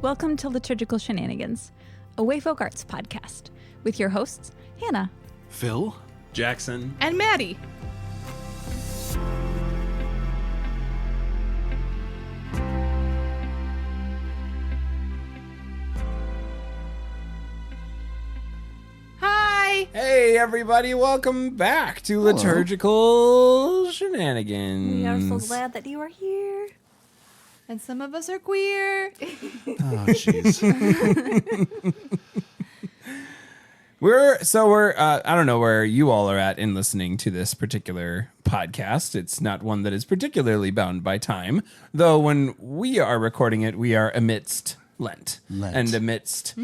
Welcome to Liturgical Shenanigans, a Wayfolk Arts podcast, with your hosts, Hannah, Phil, Jackson, and Maddie. Hi! Hey everybody, welcome back to Liturgical Shenanigans. we are so glad that you are here. And some of us are queer. Oh, jeez. We're I don't know where you all are at in listening to this particular podcast. It's not one that is particularly bound by time, though when we are recording it, we are amidst Lent. And amidst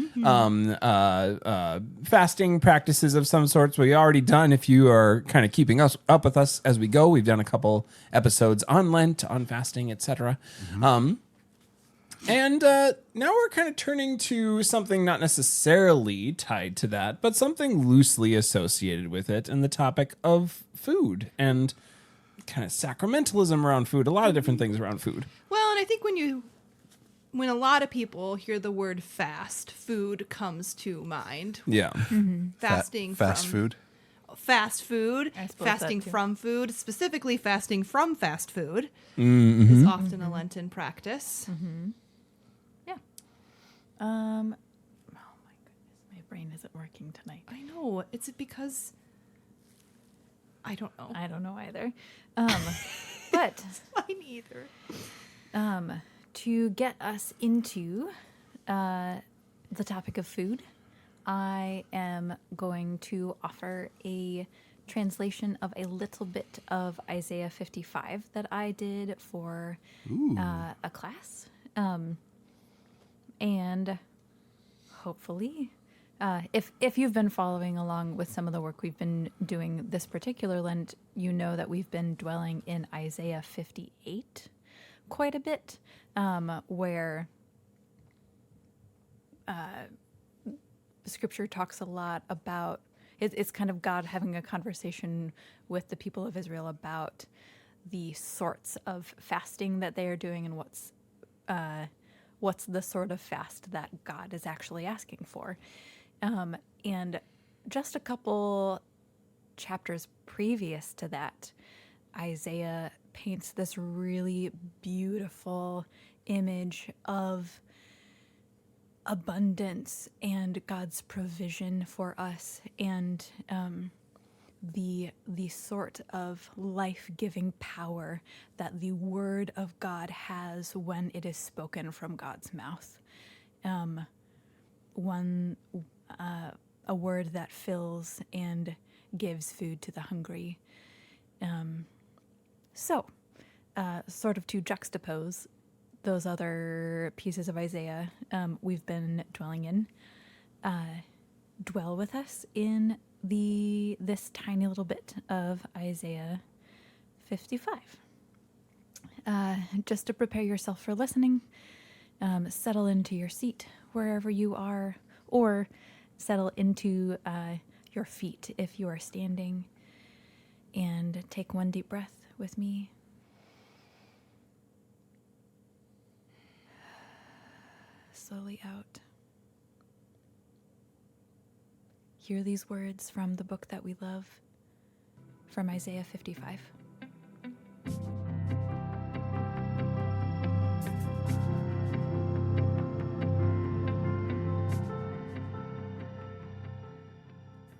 fasting practices of some sorts. We already done, if you are kind of keeping us up with us as we go, we've done a couple episodes on Lent, on fasting, etc. And now we're kind of turning to something not necessarily tied to that, but something loosely associated with it, and the topic of food and kind of sacramentalism around food, a lot of different things around food. Well, and I think when a lot of people hear the word fast, food comes to mind. Yeah. Fasting Fast from food. Fast food, I suppose fasting that too. from food, specifically fasting from fast food is often a Lenten practice. Oh my goodness, my brain isn't working tonight. I know. It's because I don't know. I don't know either. But Mine either. to get us into the topic of food, I am going to offer a translation of a little bit of Isaiah 55 that I did for a class. And hopefully, if you've been following along with some of the work we've been doing this particular Lent, you know that we've been dwelling in Isaiah 58 quite a bit, where Scripture talks a lot about, it's kind of God having a conversation with the people of Israel about the sorts of fasting that they are doing and what's the sort of fast that God is actually asking for. And just a couple chapters previous to that, Isaiah paints this really beautiful image of abundance and God's provision for us, and the sort of life-giving power that the word of God has when it is spoken from God's mouth. A word that fills and gives food to the hungry. So, sort of to juxtapose those other pieces of Isaiah we've been dwelling in, dwell with us in this tiny little bit of Isaiah 55. Just to prepare yourself for listening, settle into your seat wherever you are, or settle into your feet if you are standing, and take one deep breath with me. Slowly out. Hear these words from the book that we love, from Isaiah 55.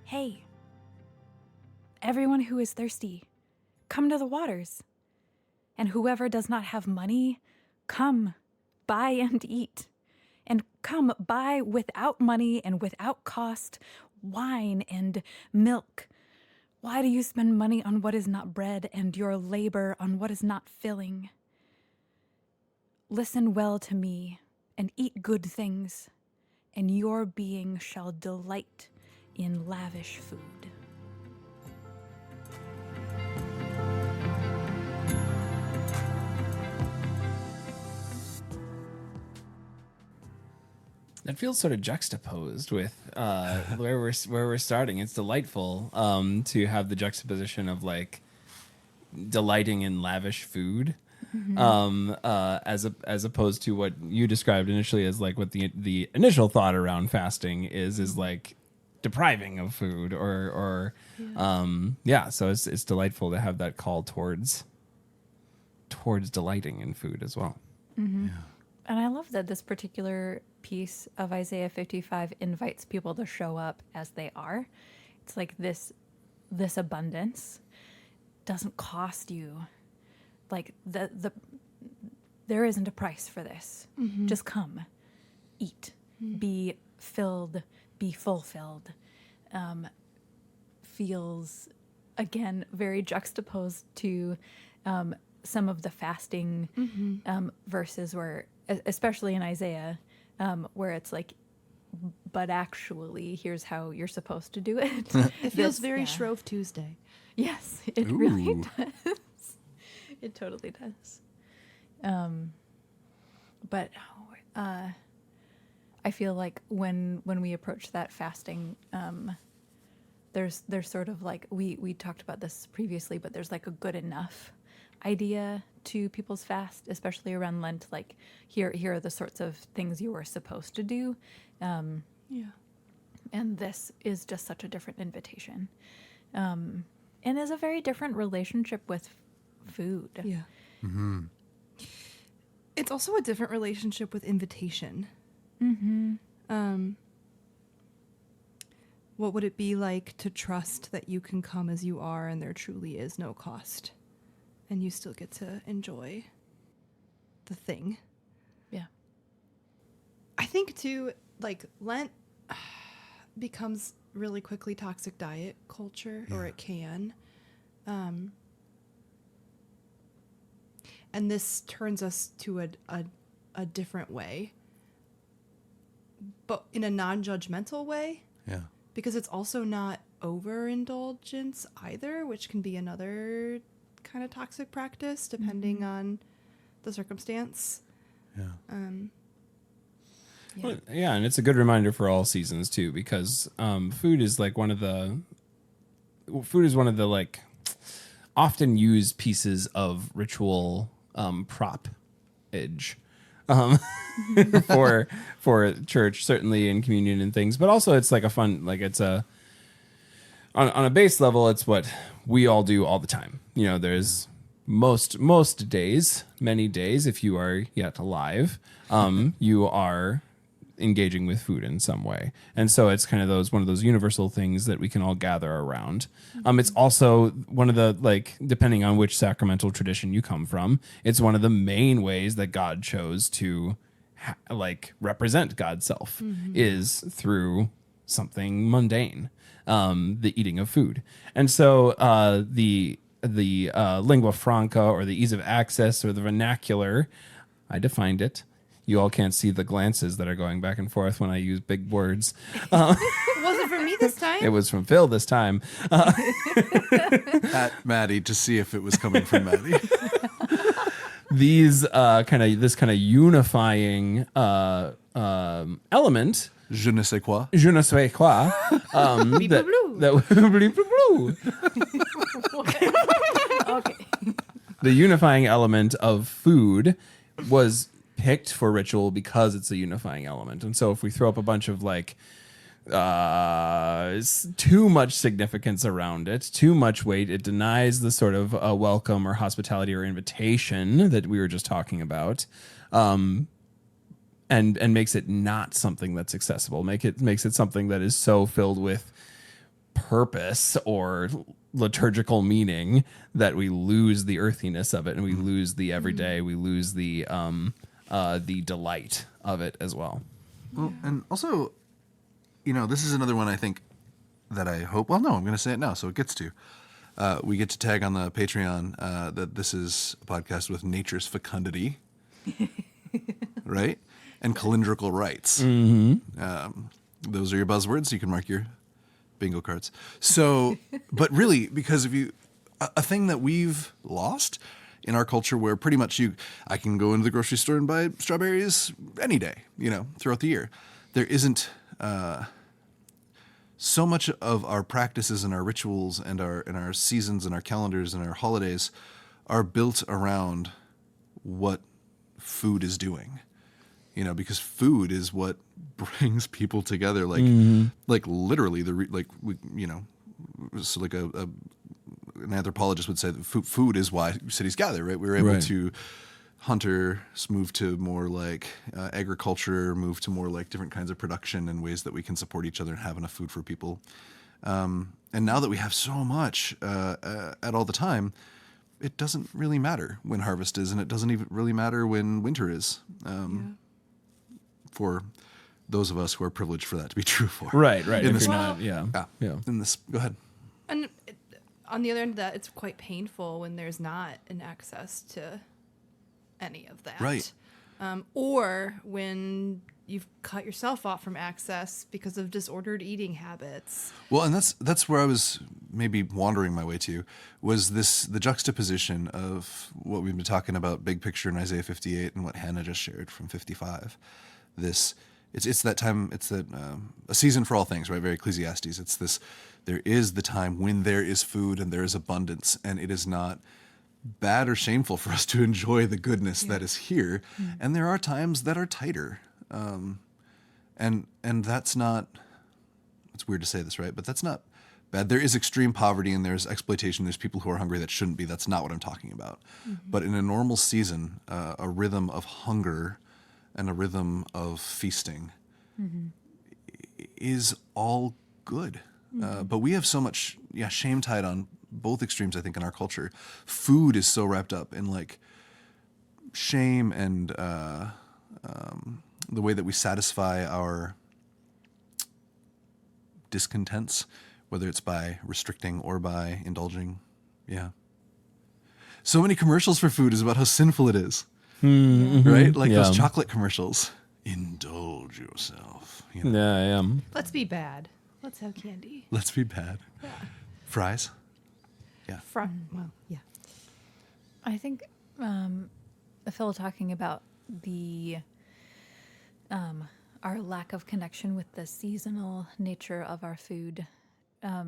Hey, everyone who is thirsty, come to the waters. And whoever does not have money, come, buy and eat. And come buy without money and without cost wine and milk. Why do you spend money on what is not bread and your labor on what is not filling? Listen well to me and eat good things, and your being shall delight in lavish food. That feels sort of juxtaposed with where we're starting. It's delightful to have the juxtaposition of like delighting in lavish food. as opposed to what you described initially as like what the initial thought around fasting is like depriving of food or so it's delightful to have that call towards delighting in food as well. And I love that this particular piece of Isaiah 55 invites people to show up as they are. It's like this abundance doesn't cost you. Like there isn't a price for this. Just come, eat, be filled, be fulfilled. Feels again very juxtaposed to some of the fasting verses where, especially in Isaiah, where it's like, but actually, here's how you're supposed to do it. It feels very Shrove Tuesday. Yes, it really does. It totally does. But I feel like when we approach that fasting, there's sort of like we talked about this previously, but there's like a good enough idea to people's fast, especially around Lent. Like here are the sorts of things you are supposed to do. And this is just such a different invitation, and is a very different relationship with food. Yeah. It's also a different relationship with invitation. What would it be like to trust that you can come as you are and there truly is no cost and you still get to enjoy the thing? Yeah. I think too, like Lent becomes really quickly toxic diet culture, or it can. And this turns us to a different way, but in a non-judgmental way. Yeah. Because it's also not overindulgence either, which can be another kind of toxic practice depending on the circumstance. Yeah. Well, yeah, and it's a good reminder for all seasons too, because food is one of the like often used pieces of ritual propage for church, certainly in communion and things, but also it's like a fun, like it's a on a base level, it's what we all do all the time. You know, there's most days, many days, if you are yet alive, you are engaging with food in some way. And so it's kind of one of those universal things that we can all gather around. It's also one of the, like, depending on which sacramental tradition you come from, it's one of the main ways that God chose to represent God's self is through something mundane, the eating of food. And so the lingua franca, or the ease of access, or the vernacular, I defined it. You all can't see the glances that are going back and forth when I use big words. Was it for me this time? It was from Phil this time. At Maddie to see if it was coming from Maddie. This kind of unifying element. Je ne sais quoi. Je ne sais quoi. Okay. The unifying element of food was picked for ritual because it's a unifying element. And so if we throw up a bunch of too much significance around it, too much weight, it denies the sort of welcome or hospitality or invitation that we were just talking about, and makes it not something that's accessible. Makes it something that is so filled with purpose or liturgical meaning that we lose the earthiness of it, and we lose the everyday, we lose the delight of it as well. Well, and also, this is another one I think that I hope, well, no, I'm going to say it now, so it gets to. We get to tag on the Patreon that this is a podcast with nature's fecundity, right? And calendrical rites. Those are your buzzwords, so you can mark your bingo cards. So, but really, because a thing that we've lost in our culture, where pretty much I can go into the grocery store and buy strawberries any day, throughout the year. There isn't so much of our practices and our rituals and our seasons and our calendars and our holidays are built around what food is doing, because food is what brings people together. Like literally so like an anthropologist would say that food is why cities gather, right? We were able to hunters move to more like agriculture, move to more like different kinds of production and ways that we can support each other and have enough food for people. And now that we have so much at all the time, it doesn't really matter when harvest is, and it doesn't even really matter when winter is. For those of us who are privileged for that to be true for. Right. In If this, you're not, yeah. In this, go ahead. And on the other end of that, it's quite painful when there's not an access to any of that. Right. Or when you've cut yourself off from access because of disordered eating habits. Well, and that's where I was maybe wandering my way to, was the juxtaposition of what we've been talking about, big picture in Isaiah 58 and what Hannah just shared from 55. It's that time, it's that a season for all things, right? Very Ecclesiastes. It's this, there is the time when there is food and there is abundance, and it is not bad or shameful for us to enjoy the goodness that is here. And there are times that are tighter. And that's not, it's weird to say this, right? But that's not bad. There is extreme poverty and there's exploitation. There's people who are hungry that shouldn't be. That's not what I'm talking about. But in a normal season, a rhythm of hunger and a rhythm of feasting is all good. But we have so much shame tied on both extremes, I think, in our culture. Food is so wrapped up in like shame and the way that we satisfy our discontents, whether it's by restricting or by indulging. Yeah. So many commercials for food is about how sinful it is. Right? Like those chocolate commercials. Indulge yourself. Yeah. Let's be bad. Let's have candy. Let's be bad. Yeah. Fries. Yeah. Well, yeah. I think Phil talking about the our lack of connection with the seasonal nature of our food. I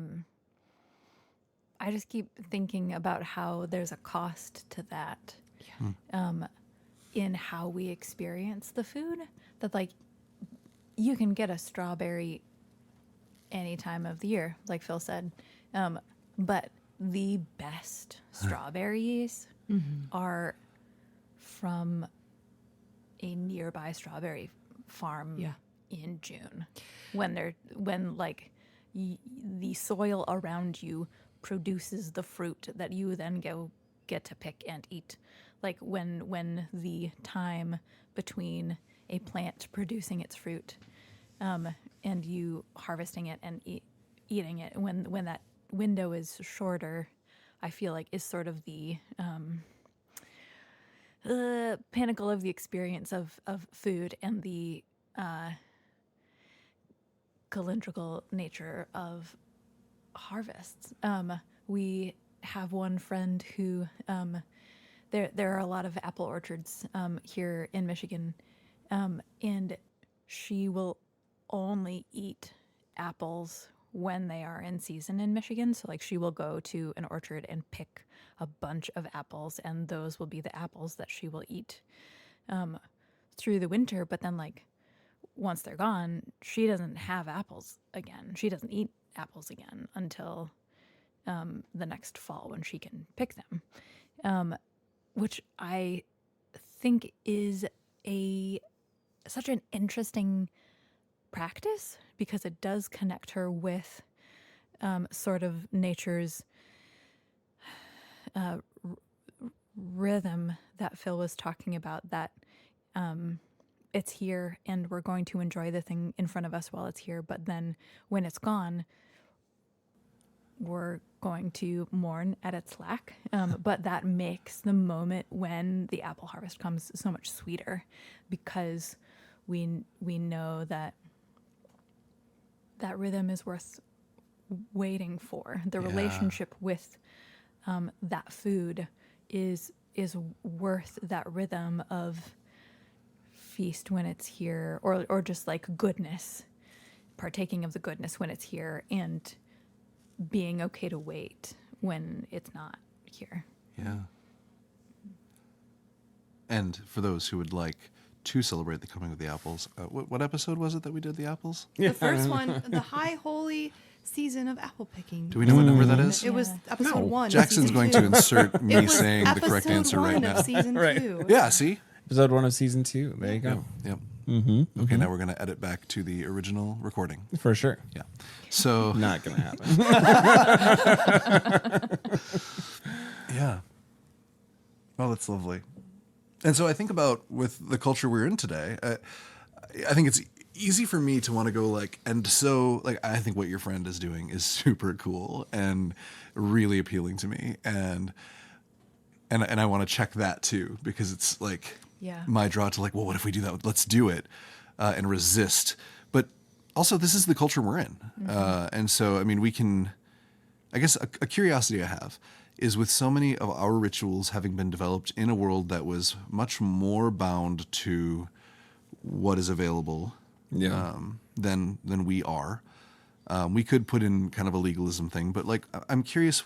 just keep thinking about how there's a cost to that. In how we experience the food. That like you can get a strawberry any time of the year, like Phil said, but the best strawberries are from a nearby strawberry farm in June, when like the soil around you produces the fruit that you then get to pick and eat. Like when the time between a plant producing its fruit and you harvesting it and eating it, when that window is shorter, I feel like is sort of the pinnacle of the experience of food and the calendrical nature of harvests. We have one friend who there are a lot of apple orchards here in Michigan, and she will only eat apples when they are in season in Michigan. So like she will go to an orchard and pick a bunch of apples, and those will be the apples that she will eat through the winter. But then like once they're gone, she doesn't have apples again. She doesn't eat apples again until the next fall when she can pick them, which I think is such an interesting practice, because it does connect her with sort of nature's rhythm that Phil was talking about, that it's here and we're going to enjoy the thing in front of us while it's here, but then when it's gone, we're going to mourn at its lack. But that makes the moment when the apple harvest comes so much sweeter, because we know that rhythm is worth waiting for. The relationship with that food is worth that rhythm of feast when it's here, or just like goodness, partaking of the goodness when it's here, and being okay to wait when it's not here. Yeah. And for those who would like to celebrate the coming of the apples, what episode was it that we did the apples? The first one, the high holy season of apple picking. Do we know what number that is? It was episode 1. of Jackson's season going 2. to insert It me was saying the correct episode answer 1 right of now. season Right. 2. Yeah, see? Episode 1 of season 2. There you go. Yep. Mm-hmm. Okay, now we're going to edit back to the original recording. For sure. Yeah. So, Not going to happen. yeah. Well, that's lovely. And so I think about with the culture we're in today, I think it's easy for me to want to go like, and so like, I think what your friend is doing is super cool and really appealing to me. And I want to check that too, because it's like my draw to like, well, what if we do that? Let's do it and resist. But also this is the culture we're in. And so, I mean, we can, I guess a curiosity I have is with so many of our rituals having been developed in a world that was much more bound to what is available than we are. We could put in kind of a legalism thing, but like, I'm curious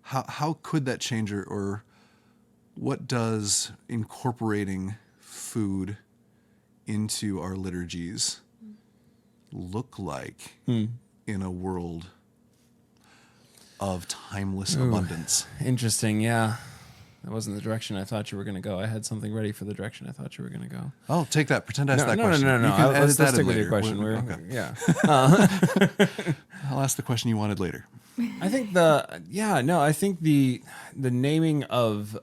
how could that change or what does incorporating food into our liturgies look like in a world of timeless abundance? Interesting. Yeah. That wasn't the direction I thought you were going to go. I had something ready for the direction I thought you were going to go. Oh, take that. Pretend I asked that question. No. You can edit Let's that stick in with later. your question. Okay. Yeah. I'll ask the question you wanted later. I think I think the naming of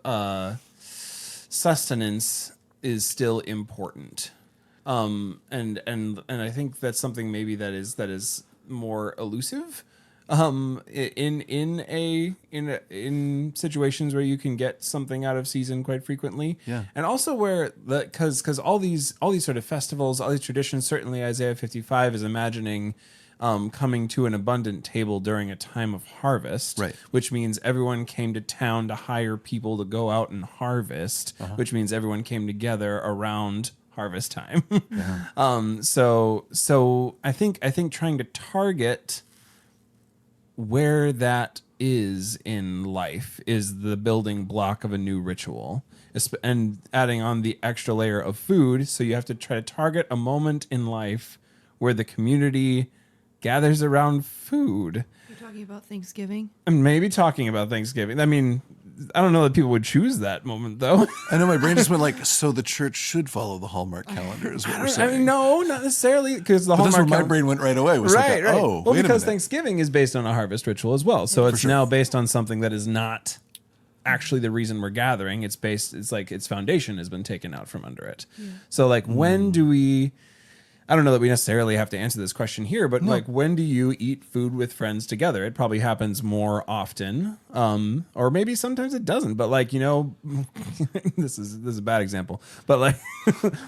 sustenance is still important. And I think that's something maybe that is more elusive. In situations where you can get something out of season quite frequently, and also where because all these sort of festivals, all these traditions, certainly Isaiah 55 is imagining coming to an abundant table during a time of harvest, right? Which Which means everyone came to town to hire people to go out and harvest, which means everyone came together around harvest time. So I think trying to target where that is in life is the building block of a new ritual, and adding on the extra layer of food. So you have to try to target a moment in life where the community gathers around food. You're talking about Thanksgiving? And maybe talking about Thanksgiving. I mean, I don't know that people would choose that moment, though. I know my brain just went like, so the church should follow the Hallmark calendar is what we're saying. I mean, no, not necessarily, because the But Hallmark that's where my brain went right away. Was right. like, oh, well, wait because a minute. Thanksgiving is based on a harvest ritual as well. So it's now based on something that is not actually the reason we're gathering. It's like its foundation has been taken out from under it. So like, when do we... I don't know that we necessarily have to answer this question here, but like, when do you eat food with friends together? It probably happens more often, or maybe sometimes it doesn't. But like, this is a bad example. But like,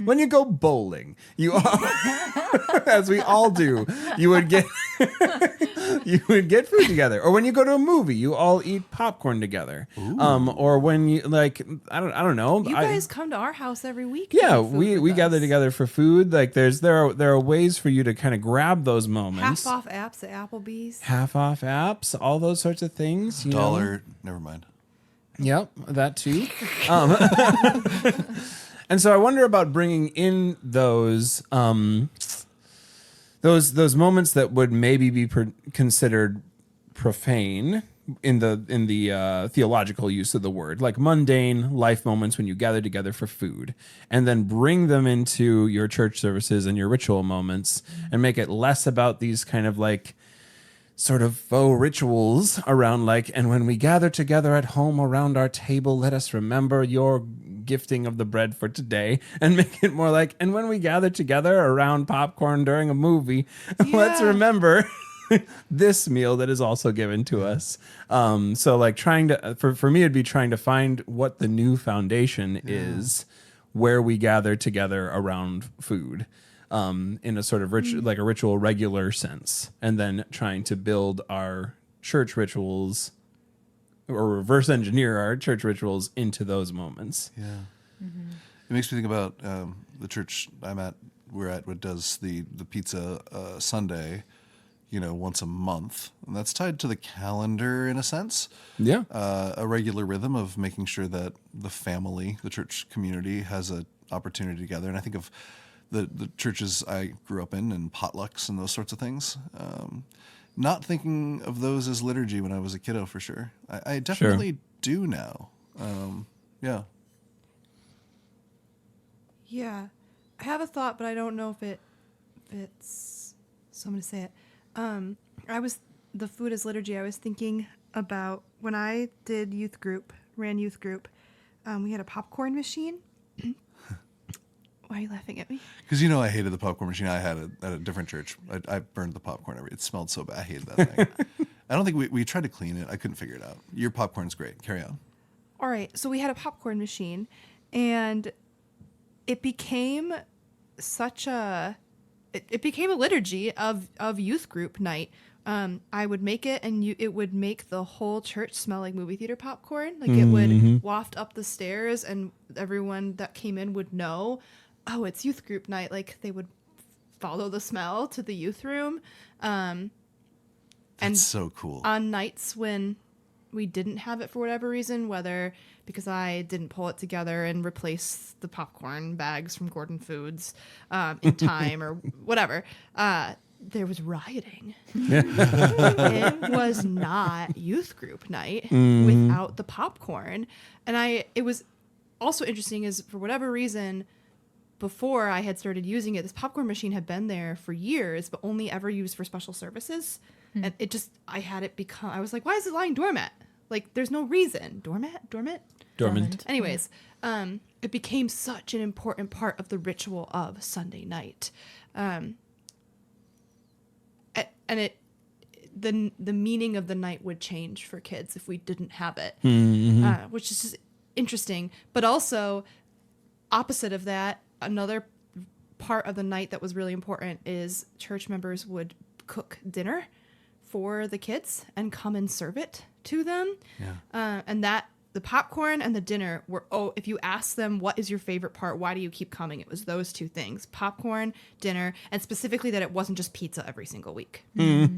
when you go bowling, you all, as we all do, you would get food together. Or when you go to a movie, you all eat popcorn together. Or when you like, I don't know. You guys come to our house every week. Yeah, to eat food we with gather us. together for food. Like there are ways for you to kind of grab those moments. Half off apps at Applebee's. Half off apps, all those sorts of things. You Dollar, never mind. Yep, that too. And so I wonder about bringing in those moments that would maybe be considered profane in the theological use of the word, like mundane life moments when you gather together for food, and then bring them into your church services and your ritual moments, and make it less about these kind of like sort of faux rituals around like, and when we gather together at home around our table, let us remember your gifting of the bread for today, and make it more like, and when we gather together around popcorn during a movie, let's remember this meal that is also given to us. So like trying to, for me, it'd be trying to find what the new foundation is where we gather together around food, in a sort of like a ritual regular sense, and then trying to build our church rituals or reverse engineer our church rituals into those moments. Yeah. It makes me think about the church we're at, what does the pizza Sunday. once a month. And that's tied to the calendar in a sense. Yeah. A regular rhythm of making sure that the family, the church community, has an opportunity together. And I think of the churches I grew up in and potlucks and those sorts of things. Not thinking of those as liturgy when I was a kiddo, for sure. I definitely do now. Yeah. Yeah. I have a thought, but I don't know if it fits. So I'm going to say it. The food as liturgy, I was thinking about when I did ran youth group, we had a popcorn machine. Why are you laughing at me? Because I hated the popcorn machine I had at a different church. I burned the popcorn. It smelled so bad. I hated that thing. I don't think we tried to clean it. I couldn't figure it out. Your popcorn's great. Carry on. All right. So we had a popcorn machine, and it became it became a liturgy of youth group night. I would make it, and it would make the whole church smell like movie theater popcorn. Like it would waft up the stairs, and everyone that came in would know, oh, it's youth group night. Like they would follow the smell to the youth room. That's so cool. On nights when we didn't have it for whatever reason, whether because I didn't pull it together and replace the popcorn bags from Gordon Foods in time or whatever, there was rioting. It was not youth group night without the popcorn. And it was also interesting is for whatever reason, before I had started using it, this popcorn machine had been there for years, but only ever used for special services. And I was like, why is it lying dormant? Like, there's no reason. Dormant? Anyways, it became such an important part of the ritual of Sunday night. And the meaning of the night would change for kids if we didn't have it, which is just interesting. But also, opposite of that, another part of the night that was really important is church members would cook dinner for the kids and come and serve it to them. Yeah. And that the popcorn and the dinner were, if you ask them, what is your favorite part? Why do you keep coming? It was those two things, popcorn, dinner, and specifically that it wasn't just pizza every single week. I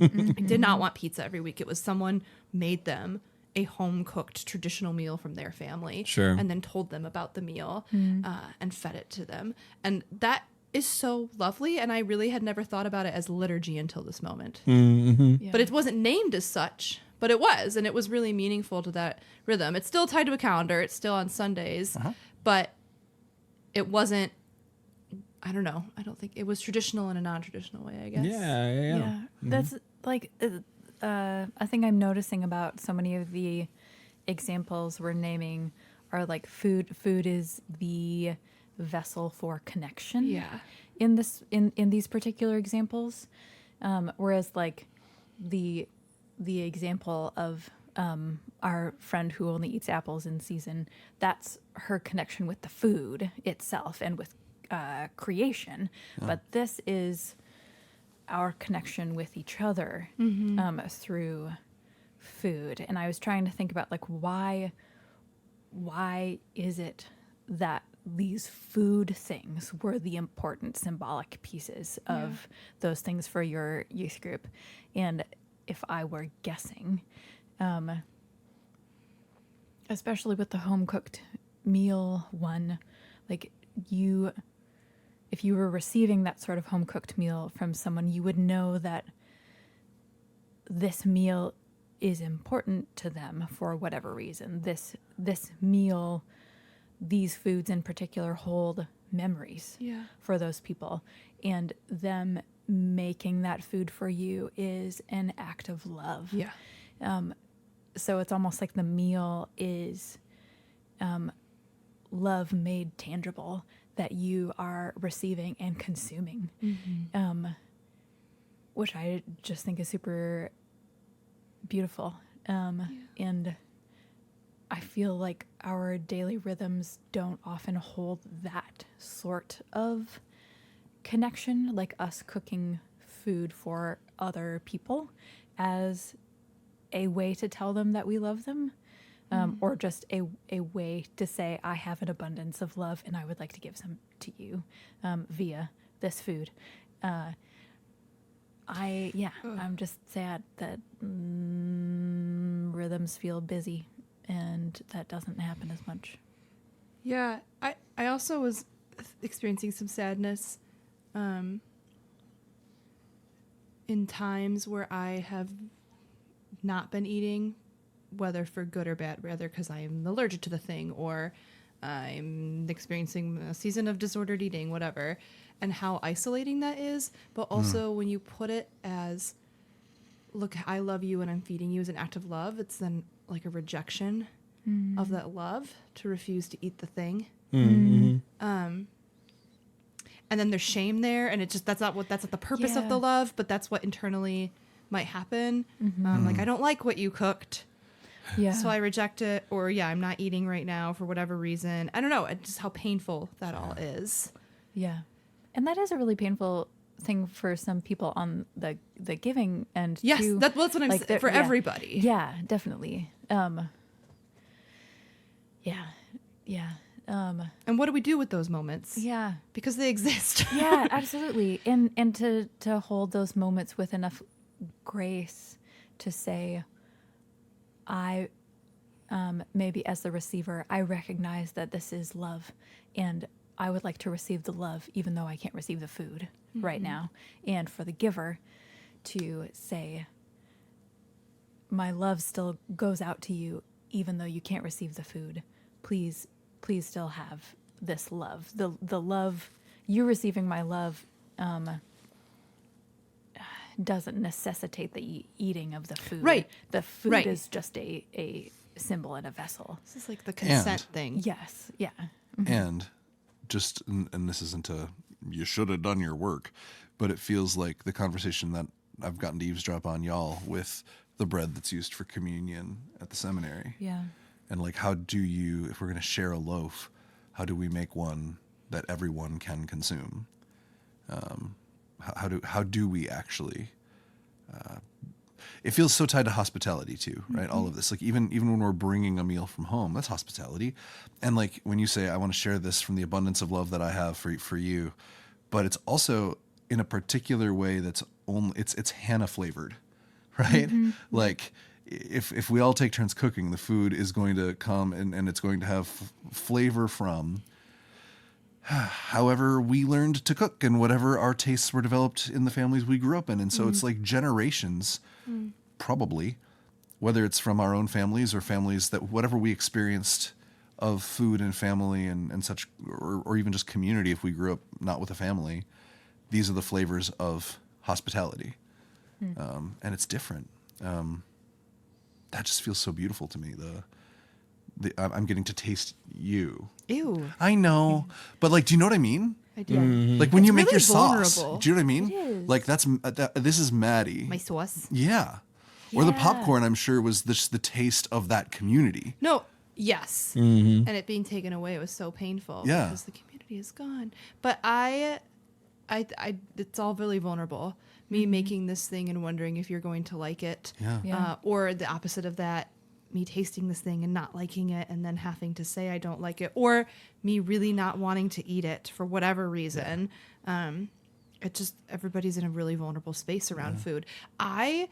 did not want pizza every week. It was someone made them a home-cooked traditional meal from their family and then told them about the meal and fed it to them. And that is so lovely, and I really had never thought about it as liturgy until this moment. Yeah. But it wasn't named as such, but it was, and it was really meaningful to that rhythm. It's still tied to a calendar. It's still on Sundays, but it wasn't, I don't know. I don't think it was traditional in a non-traditional way, I guess. Yeah. That's like a thing I'm noticing about so many of the examples we're naming are like food. Food is the vessel for connection. Yeah. In these particular examples, whereas like the example of our friend who only eats apples in season, that's her connection with the food itself and with creation. But this is our connection with each other through food. And I was trying to think about like why is it that these food things were the important symbolic pieces of those things for your youth group. And if I were guessing, especially with the home-cooked meal one, like if you were receiving that sort of home-cooked meal from someone, you would know that this meal is important to them for whatever reason. This meal, these foods in particular, hold memories for those people, and them making that food for you is an act of love. So it's almost like the meal is love made tangible that you are receiving and consuming, which I just think is super beautiful. And I feel like our daily rhythms don't often hold that sort of connection, like us cooking food for other people as a way to tell them that we love them, or just a way to say, I have an abundance of love and I would like to give some to you via this food. I'm just sad that rhythms feel busy, and that doesn't happen as much. Yeah, I also was experiencing some sadness in times where I have not been eating, whether for good or bad, rather because I'm allergic to the thing or I'm experiencing a season of disordered eating, whatever, and how isolating that is. But also when you put it as, look, I love you and I'm feeding you as an act of love, it's then like a rejection of that love to refuse to eat the thing. And then there's shame there, and that's not the purpose of the love, but that's what internally might happen. Like, I don't like what you cooked. Yeah. So I reject it, or I'm not eating right now for whatever reason. I don't know, just how painful that all is. Yeah. And that is a really painful thing for some people on the giving end. Yes, too. that's what I'm saying, for everybody. Yeah, definitely. Yeah. And what do we do with those moments? Yeah. Because they exist. Yeah, absolutely. And to hold those moments with enough grace to say, I, maybe as the receiver, I recognize that this is love, and I would like to receive the love even though I can't receive the food right now. And for the giver to say, my love still goes out to you even though you can't receive the food. Please still have this love. The love, you receiving my love doesn't necessitate the eating of the food. Right. The food Right. is just a symbol and a vessel. This is like the consent And- thing. Yes. Yeah. And just, and this isn't you should have done your work, but it feels like the conversation that I've gotten to eavesdrop on y'all with the bread that's used for communion at the seminary. Yeah. And like, how do you, if we're going to share a loaf, how do we make one that everyone can consume? How do we actually? It feels so tied to hospitality too, right? All of this, like even when we're bringing a meal from home, that's hospitality. And like when you say, I want to share this from the abundance of love that I have for you, but it's also in a particular way that's only it's Hannah flavored, right? Like if we all take turns cooking, the food is going to come and it's going to have flavor from however we learned to cook and whatever our tastes were developed in the families we grew up in. And so it's like generations, probably, whether it's from our own families or families that whatever we experienced of food and family and such, or even just community, if we grew up not with a family, these are the flavors of hospitality. And it's different. That just feels so beautiful to me. I'm getting to taste you. Ew. I know, but like, do you know what I mean? I do. Like when It's you make really your sauce, vulnerable. do you know what I mean? It is. Like this is Maddie. My sauce. Yeah. Or the Yeah. popcorn, I'm sure, was just the taste of that community. No, yes. And it being taken away was so painful. Yeah. Because the community is gone. But it's all really vulnerable. Me making this thing and wondering if you're going to like it. Yeah. Yeah. Or the opposite of that, me tasting this thing and not liking it and then having to say I don't like it. Or me really not wanting to eat it for whatever reason. It just, everybody's in a really vulnerable space around food. I,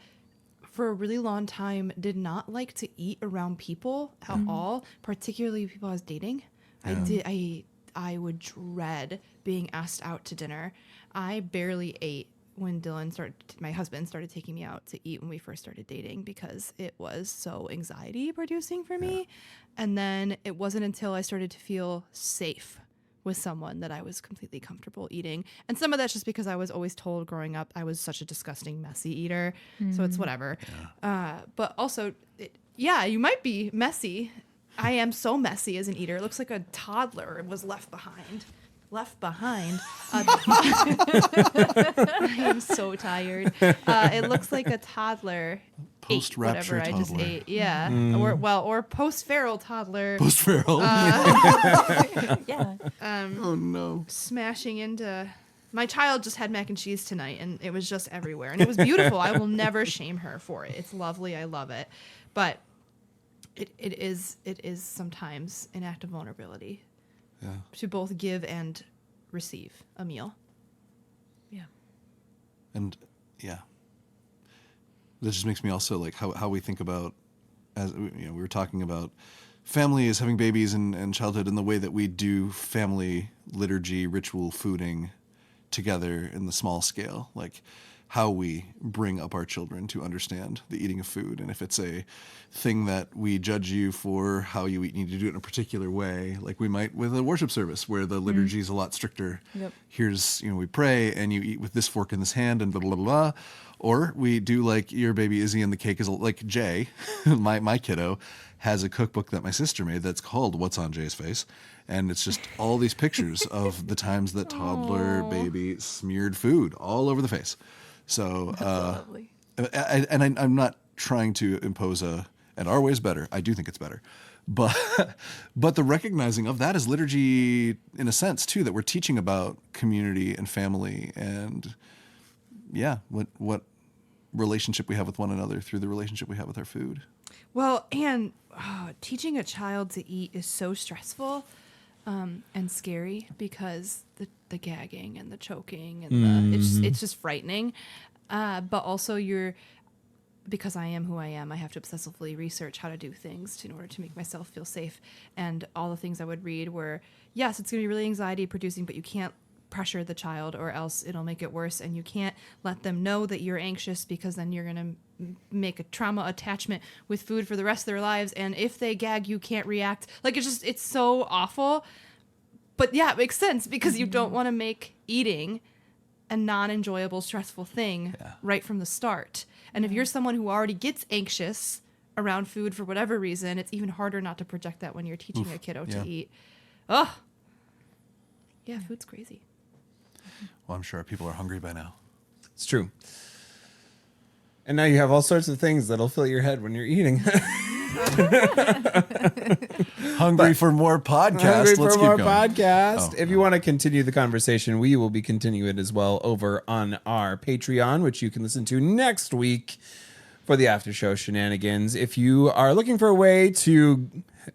for a really long time, did not like to eat around people at all, particularly people I was dating. I would dread being asked out to dinner. I barely ate when my husband started taking me out to eat when we first started dating because it was so anxiety producing for me. And then it wasn't until I started to feel safe with someone that I was completely comfortable eating. And some of that's just because I was always told growing up I was such a disgusting, messy eater. So it's whatever. But also, you might be messy. I am so messy as an eater. It looks like a toddler was left behind. I am so tired. It looks like a toddler ate whatever I just ate. Yeah. Or post-feral toddler. Post-feral. Yeah. Oh no. Smashing into. My child just had mac and cheese tonight, and it was just everywhere, and it was beautiful. I will never shame her for it. It's lovely. I love it, but it is sometimes an act of vulnerability. Yeah. To both give and receive a meal. Yeah. And yeah. That just makes me also like how we think about, as we were talking about family as having babies and childhood, and the way that we do family liturgy, ritual fooding together in the small scale, like how we bring up our children to understand the eating of food. And if it's a thing that we judge you for how you eat, need to do it in a particular way, like we might with a worship service where the liturgy is a lot stricter. Yep. Here's, we pray and you eat with this fork in this hand and blah, blah, blah, blah. Or we do like your baby Izzy and the cake is like Jay, my kiddo, has a cookbook that my sister made that's called What's on Jay's Face. And it's just all these pictures of the times that toddler baby smeared food all over the face. So, Lovely. I'm not trying to impose and our way is better. I do think it's better. But the recognizing of that is liturgy in a sense too, that we're teaching about community and family and what relationship we have with one another through the relationship we have with our food. Well, and teaching a child to eat is so stressful and scary because the gagging and the choking and it's just frightening. But also because I am who I am, I have to obsessively research how to do things in order to make myself feel safe. And all the things I would read were, yes, it's going to be really anxiety producing, but you can't pressure the child or else it'll make it worse. And you can't let them know that you're anxious because then you're going to make a trauma attachment with food for the rest of their lives. And if they gag, you can't react. Like, it's so awful. But yeah, it makes sense because you don't want to make eating a non-enjoyable, stressful thing right from the start. And if you're someone who already gets anxious around food for whatever reason, it's even harder not to project that when you're teaching a kiddo to eat. Oh, yeah, food's crazy. Well, I'm sure people are hungry by now. It's true. And now you have all sorts of things that'll fill your head when you're eating. Hungry for more podcast. Hungry Let's for keep more going. podcast. If you want to continue the conversation, we will be continuing it as well over on our Patreon, which you can listen to next week for the after show shenanigans. If you are looking for a way to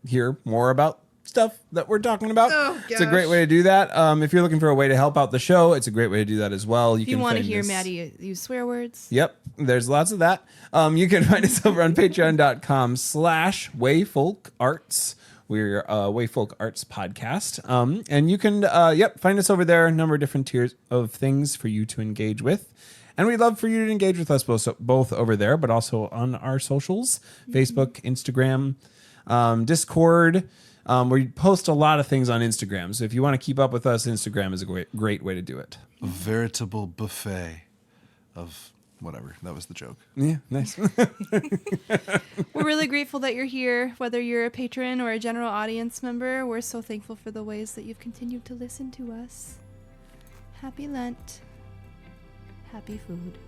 hear more about stuff that we're talking about, it's a great way to do that. If you're looking for a way to help out the show, it's a great way to do that as well. If you want to hear Maddie use swear words. Yep, there's lots of that. You can find us over on patreon.com/Wayfolk Arts. We're a Wayfolk Arts podcast. And you can find us over there, a number of different tiers of things for you to engage with. And we'd love for you to engage with us both over there, but also on our socials, Facebook, Instagram, Discord. We post a lot of things on Instagram. So if you want to keep up with us, Instagram is a great way to do it. A veritable buffet of whatever. That was the joke. Yeah, nice. We're really grateful that you're here, whether you're a patron or a general audience member. We're so thankful for the ways that you've continued to listen to us. Happy Lent. Happy food.